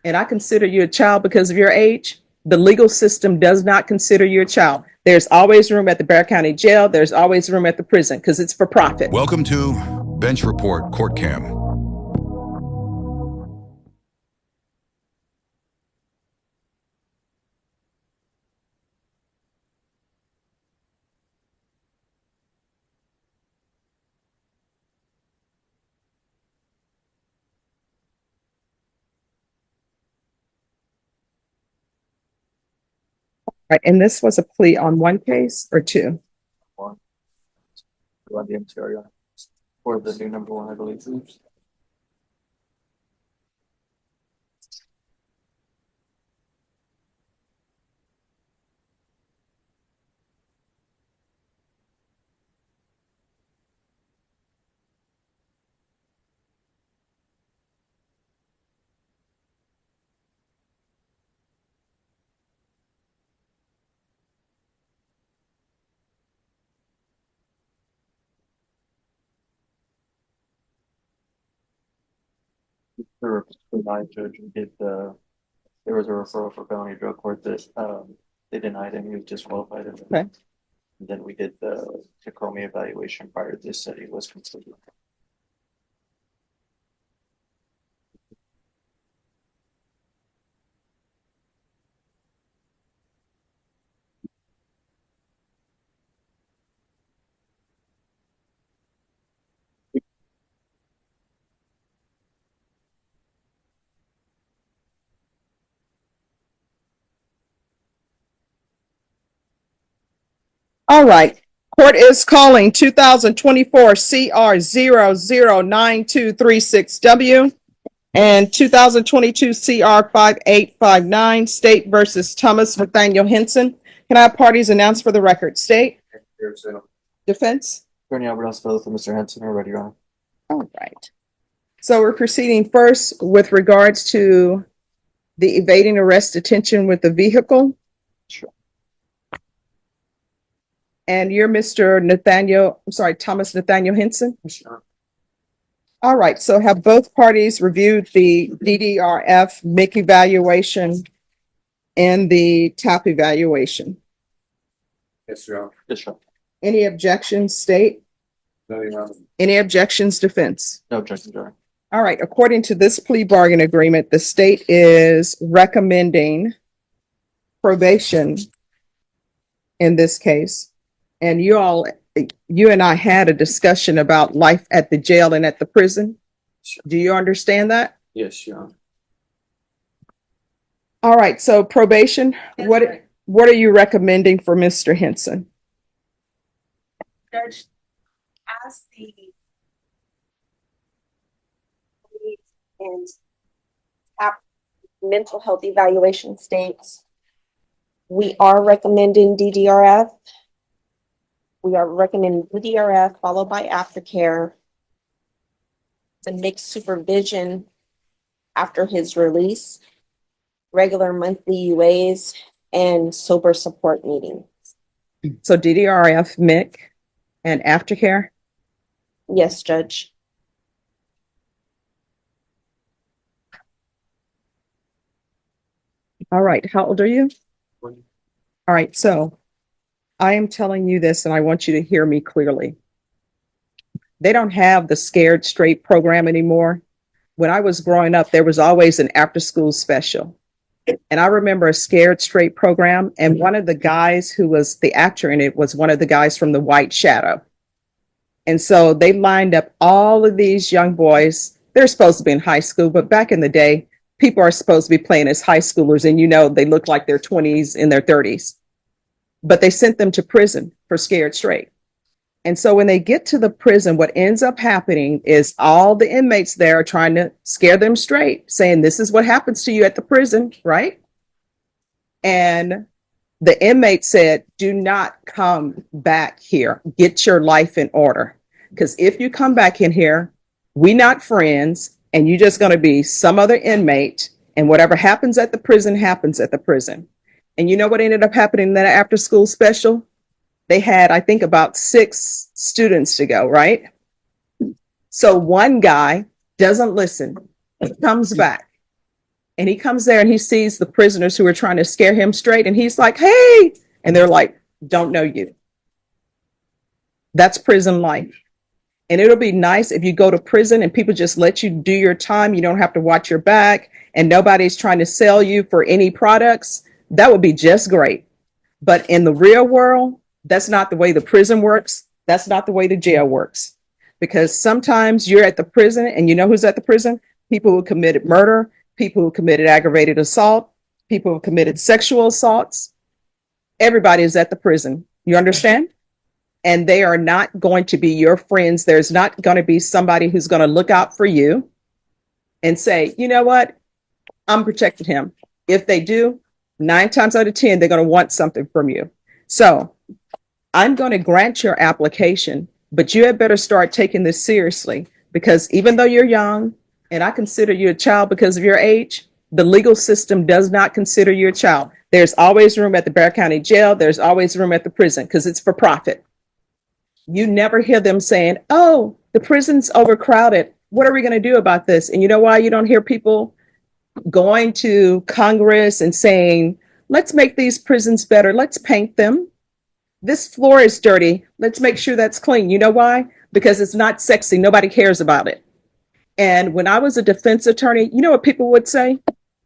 and I consider you a child because of your age, the legal system does not consider you a child. There's always room at the Bexar County Jail. There's always room at the prison because it's for profit. Welcome to Bench Report Court Cam. Right, and this was a plea on one case or two? One. You want the interior or the new number one, I believe. The judge did there was a referral for felony drug court that they denied him. He was disqualified. Okay. And then we did the Tacoma evaluation prior to this study was completed. All right. Court is calling 2024 CR 009236W and 2022 CR 5859 State versus Thomas Nathaniel Henson. Can I have parties announced for the record? State? Defense? Attorney Albert Osfello for Mr. Henson, are ready, Your Honor. All right. So we're proceeding first with regards to the evading arrest detention with the vehicle. Sure. And you're Thomas Nathaniel Henson? Sure. All right, so have both parties reviewed the DDRF MIC evaluation and the TAP evaluation? Yes, Your Honor. Yes, sir. Any objections, state? No, Your Honor. Any objections, defense? No objections, Your Honor. All right, according to this plea bargain agreement, the state is recommending probation in this case. And you and I had a discussion about life at the jail and at the prison. Sure. Do you understand that? Yes, Your Honor. All right, so probation, what are you recommending for Mr. Henson? Judge, as the and mental health evaluation states, we are recommending DDRF. We are recommending DDRF followed by aftercare, the mixed supervision after his release, regular monthly UAs, and sober support meetings. So DDRF, MIC, and aftercare? Yes, Judge. All right, how old are you? 20. All right, so I am telling you this and I want you to hear me clearly. They don't have the Scared Straight program anymore. When I was growing up, there was always an after-school special. And I remember a Scared Straight program, and one of the guys who was the actor in it was one of the guys from The White Shadow. And so they lined up all of these young boys. They're supposed to be in high school, but back in the day, people are supposed to be playing as high schoolers, and they look like their 20s and their 30s. But they sent them to prison for Scared Straight. And so when they get to the prison, what ends up happening is all the inmates there are trying to scare them straight, saying, this is what happens to you at the prison, right? And the inmate said, do not come back here. Get your life in order. Because if you come back in here, we not friends, and you're just going to be some other inmate, and whatever happens at the prison happens at the prison. And you know what ended up happening in that after school special? They had, I think, about 6 students to go, right? So one guy doesn't listen, comes back. And he comes there and he sees the prisoners who are trying to scare him straight. And he's like, hey, and they're like, don't know you. That's prison life. And it'll be nice if you go to prison and people just let you do your time. You don't have to watch your back and nobody's trying to sell you for any products. That would be just great. But in the real world, that's not the way the prison works. That's not the way the jail works. Because sometimes you're at the prison and you know who's at the prison? People who committed murder, people who committed aggravated assault, people who committed sexual assaults. Everybody is at the prison. You understand? And they are not going to be your friends. There's not going to be somebody who's going to look out for you and say, you know what? I'm protecting him. If they do, 9 times out of 10, they're going to want something from you. So I'm going to grant your application, but you had better start taking this seriously, because even though you're young and I consider you a child because of your age, the legal system does not consider you a child. There's always room at the Bexar County Jail. There's always room at the prison because it's for profit. You never hear them saying, oh, the prison's overcrowded. What are we going to do about this? And you know why you don't hear people going to Congress and saying, let's make these prisons better. Let's paint them. This floor is dirty. Let's make sure that's clean. You know why? Because it's not sexy. Nobody cares about it. And when I was a defense attorney, you know what people would say?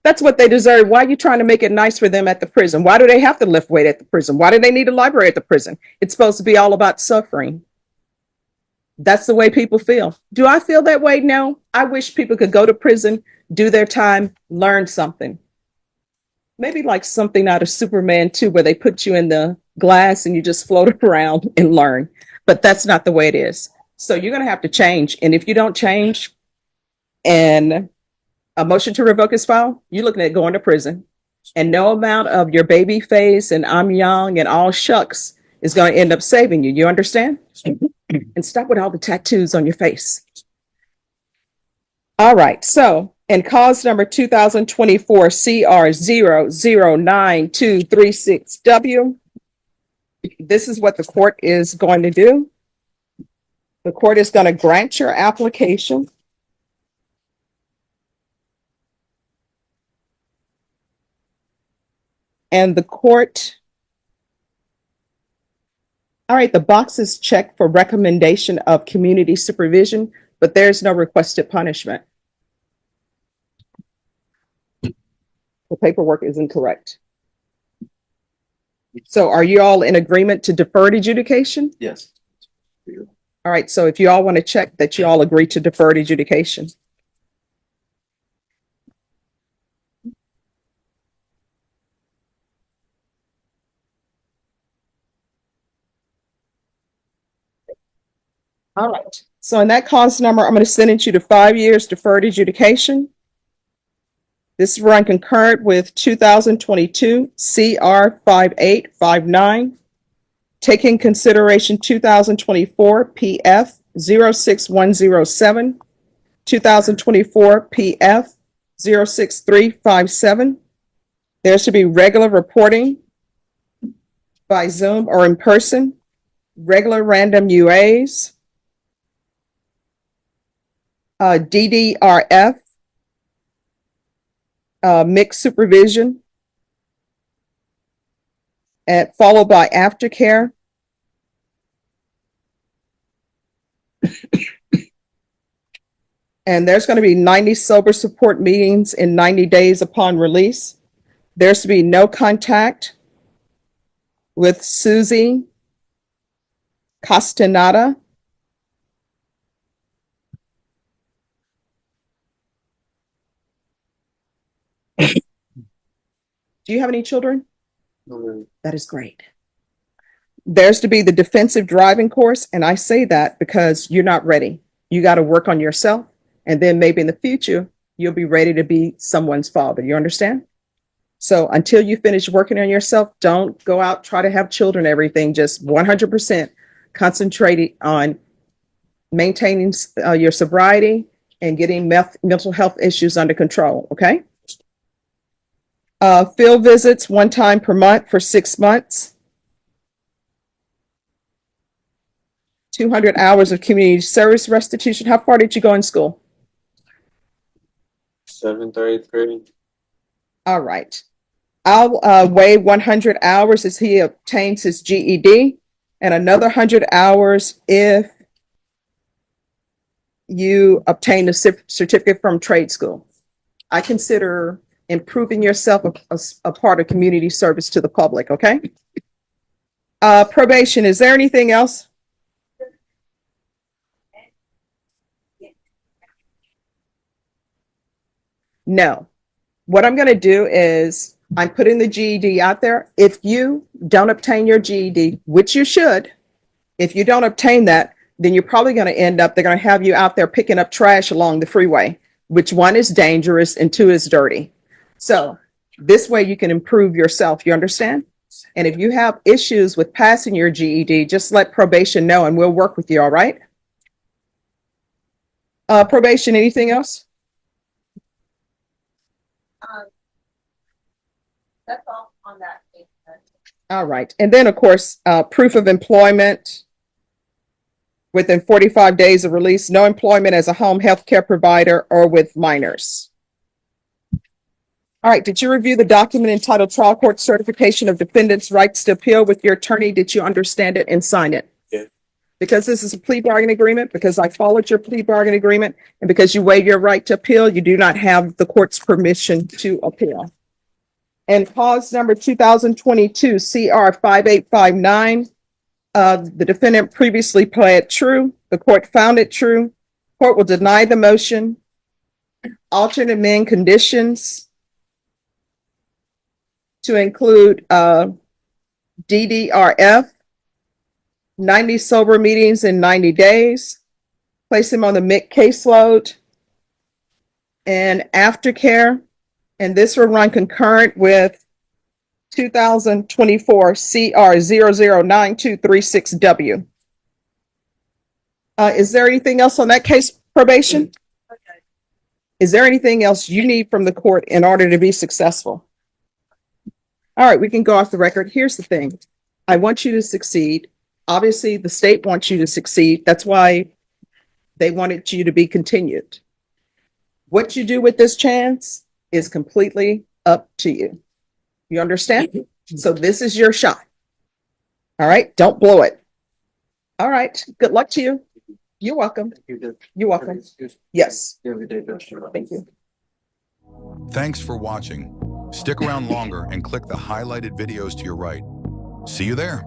That's what they deserve. Why are you trying to make it nice for them at the prison? Why do they have to lift weight at the prison? Why do they need a library at the prison? It's supposed to be all about suffering. That's the way people feel. Do I feel that way? No. I wish people could go to prison, do their time, learn something. Maybe like something out of Superman 2, where they put you in the glass and you just float around and learn. But that's not the way it is. So you're going to have to change. And if you don't change and a motion to revoke is filed, you're looking at going to prison. And no amount of your baby face and I'm young and all shucks is going to end up saving you. You understand? And stop with all the tattoos on your face. All right. So in cause number 2024 CR 009236W, this is what the court is going to do. The court is going to grant your application. And the court, all right, the box is checked for recommendation of community supervision, but there's no requested punishment. The paperwork is incorrect. So are you all in agreement to deferred adjudication? Yes. All right, so if you all want to check that you all agree to deferred adjudication. All right. So in that cause number, I'm going to sentence you to 5 years deferred adjudication. This is run concurrent with 2022 CR 5859. Taking consideration 2024 PF 06107, 2024 PF 06357. There should be regular reporting by Zoom or in person, regular random UAs, DDRF, mixed supervision, and followed by aftercare. And there's going to be 90 sober support meetings in 90 days upon release. There's to be no contact with Susie Castaneda. Do you have any children? No. That is great. There's to be the defensive driving course. And I say that because you're not ready. You got to work on yourself. And then maybe in the future, you'll be ready to be someone's father. You understand? So until you finish working on yourself, don't go out, try to have children, everything. Just 100% concentrate on maintaining your sobriety and getting mental health issues under control. Okay. Field visits 1 time per month for 6 months. 200 hours of community service restitution. How far did you go in school? 7th or 8th grade. All right. I'll weigh 100 hours as he obtains his GED and another 100 hours if you obtain a certificate from trade school. I consider improving yourself a part of community service to the public, okay? Probation, is there anything else? No. What I'm going to do is I'm putting the GED out there. If you don't obtain your GED, which you should, if you don't obtain that, then you're probably going to end up, they're going to have you out there picking up trash along the freeway, which one is dangerous and two is dirty. So this way you can improve yourself. You understand? And if you have issues with passing your GED, just let probation know and we'll work with you. All right? Probation, anything else? That's all on that. All right. And then, of course, proof of employment within 45 days of release, no employment as a home health care provider or with minors. All right. Did you review the document entitled Trial Court Certification of Defendant's Rights to Appeal with your attorney? Did you understand it and sign it? Yes. Because this is a plea bargain agreement, because I followed your plea bargain agreement, and because you waive your right to appeal, you do not have the court's permission to appeal. And cause number 2022 CR 5859. The defendant previously pled true. The court found it true. Court will deny the motion. Alternate amend conditions to include DDRF, 90 sober meetings in 90 days. Place him on the MIC caseload and aftercare. And this will run concurrent with 2024 CR 009236W. Is there anything else on that case, probation? Okay. Is there anything else you need from the court in order to be successful? All right, we can go off the record. Here's the thing. I want you to succeed. Obviously, the state wants you to succeed. That's why they wanted you to be continued. What you do with this chance is completely up to you. You understand? So this is your shot. All right. Don't blow it. All right. Good luck to you. You're welcome. You're welcome. Yes. Thank you. Thanks for watching. Stick around longer and click the highlighted videos to your right. See you there.